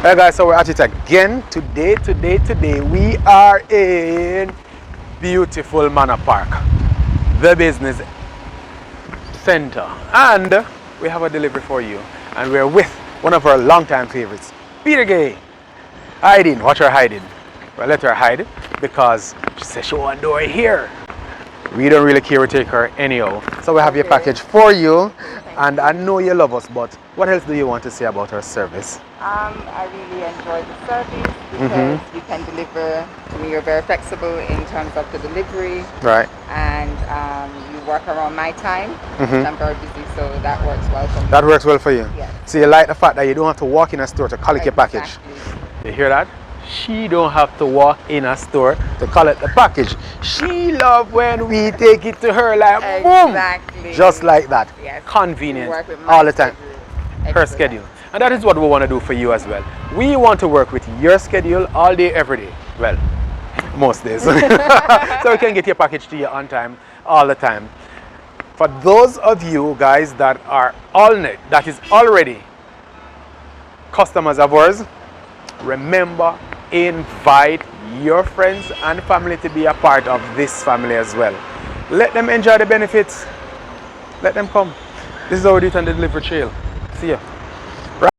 Hey guys, so we're at it again today. We are in beautiful Manor Park, the business center, and we have a delivery for you. And we're with one of our longtime favorites, Peter Gay. Hiding, watch her hiding. Well, let her hide because she says she won't do it here. We don't really care, we take her anyhow. So we have your package for you, and I know you love us, but what else do you want to say about our service? I really enjoy the service because you can deliver. You're very flexible in terms of the delivery, Right. and you work around my time. I'm very busy, so that works well for me. That works well for you? Yes. So you like the fact that you don't have to walk in a store to collect your package? Exactly. You hear that? She don't have to walk in a store to collect the package. She love when we take it to her like Exactly. boom, just like that. Yes. Convenient You work with my all the time. schedule. Her Excellent. schedule. And that is what we want to do for you as well. We want to work with your schedule all day, every day. Well, most days. So we can get your package to you on time, all the time. For those of you guys that are that is already customers of ours, remember, invite your friends and family to be a part of this family as well. Let them enjoy the benefits. Let them come. This is how we do it on the delivery trail. See ya.